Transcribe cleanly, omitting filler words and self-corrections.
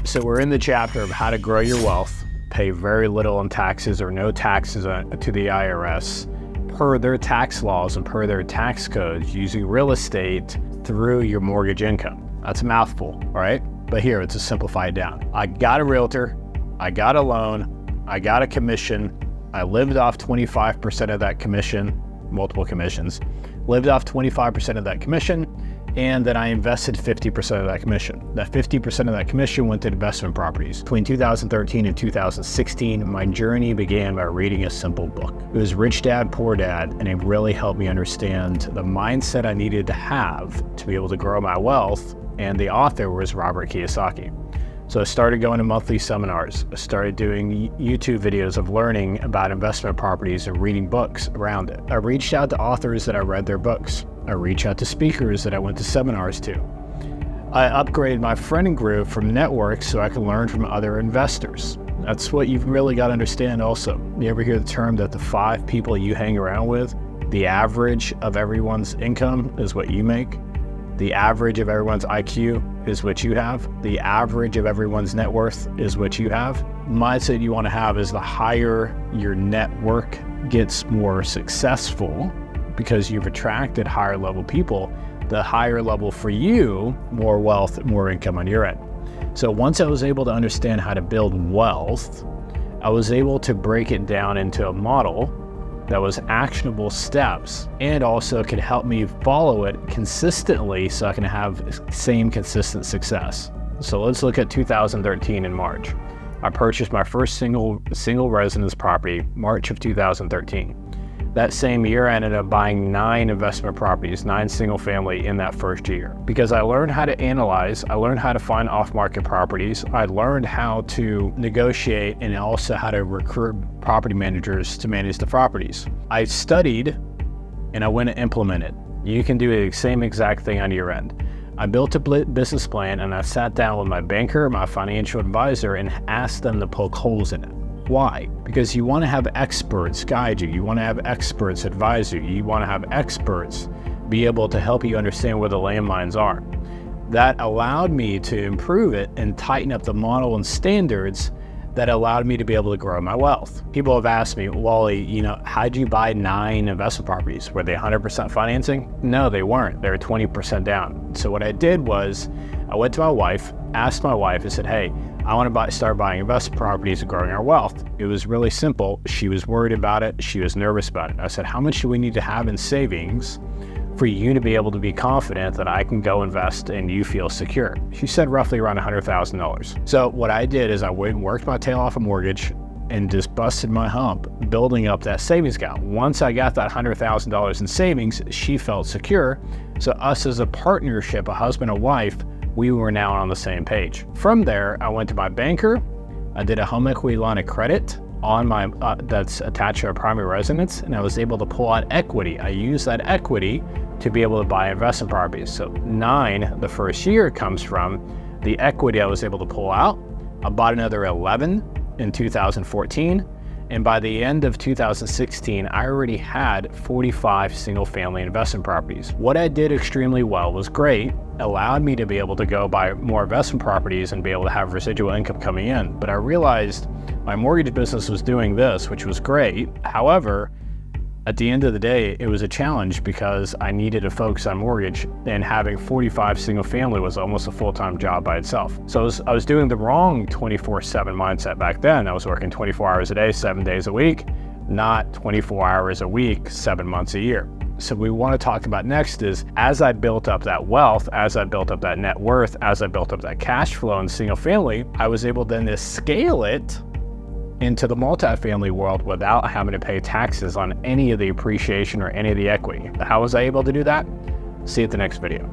So we're in the chapter of how to grow your wealth, pay very little in taxes or no taxes to the IRS per their tax laws and per their tax codes, using real estate through your mortgage income. That's a mouthful, all right? But here, it's a simplified down. I got a realtor, I got a loan, I got a commission, I lived off 25% of that commission, multiple commissions, lived off 25% of that commission, and then I invested 50% of that commission. That 50% of that commission went to investment properties. Between 2013 and 2016, my journey began by reading a simple book. It was Rich Dad, Poor Dad, and it really helped me understand the mindset I needed to have to be able to grow my wealth, and the author was Robert Kiyosaki. So I started going to monthly seminars. I started doing YouTube videos of learning about investment properties and reading books around it. I reached out to authors that I read their books. I reached out to speakers that I went to seminars to. I upgraded my friend group from networks so I could learn from other investors. That's what you've really got to understand also. You ever hear the term that the 5 people you hang around with, the average of everyone's income is what you make? The average of everyone's IQ is what you have. The average of everyone's net worth is what you have. Mindset you want to have is the higher your network gets more successful, because you've attracted higher level people, the higher level for you, more wealth, more income on your end. So once I was able to understand how to build wealth, I was able to break it down into a model that was actionable steps and also could help me follow it consistently so I can have same consistent success. So let's look at 2013 in March. I purchased my first single residence property, March of 2013. That same year, I ended up buying 9 investment properties, 9 single family in that first year. Because I learned how to analyze, I learned how to find off-market properties, I learned how to negotiate, and also how to recruit property managers to manage the properties. I studied and I went and implemented. You can do the same exact thing on your end. I built a business plan and I sat down with my banker, my financial advisor, and asked them to poke holes in it. Why? Because you want to have experts guide you. You want to have experts advise you. You want to have experts be able to help you understand where the landmines are. That allowed me to improve it and tighten up the model and standards that allowed me to be able to grow my wealth. People have asked me, Wally, how'd you buy 9 investment properties? Were they 100% financing? No, they weren't. They were 20% down. So what I did was I went to my wife, asked my wife, I said, hey, I want to start buying investment properties and growing our wealth. It was really simple. She was worried about it. She was nervous about it. I said, how much do we need to have in savings for you to be able to be confident that I can go invest and you feel secure? She said roughly around $100,000. So what I did is I went and worked my tail off a mortgage and just busted my hump building up that savings account. Once I got that $100,000 in savings, she felt secure. So us as a partnership, a husband and wife, we were now on the same page. From there, I went to my banker. I did a home equity line of credit on my that's attached to a primary residence, and I was able to pull out equity. I used that equity to be able to buy investment properties. So 9 the first year comes from the equity I was able to pull out. I bought another 11 in 2014. And by the end of 2016, I already had 45 single family investment properties. What I did extremely well was great, allowed me to be able to go buy more investment properties and be able to have residual income coming in. But I realized my mortgage business was doing this, which was great. However, at the end of the day, it was a challenge because I needed to focus on mortgage, and having 45 single family was almost a full-time job by itself. So I was doing the wrong 24/7 mindset back then. I was working 24 hours a day, 7 days a week, not 24 hours a week, 7 months a year. So what we want to talk about next is, as I built up that wealth, as I built up that net worth, as I built up that cash flow in single family, I was able then to scale it into the multifamily world without having to pay taxes on any of the appreciation or any of the equity. How was I able to do that? See you at the next video.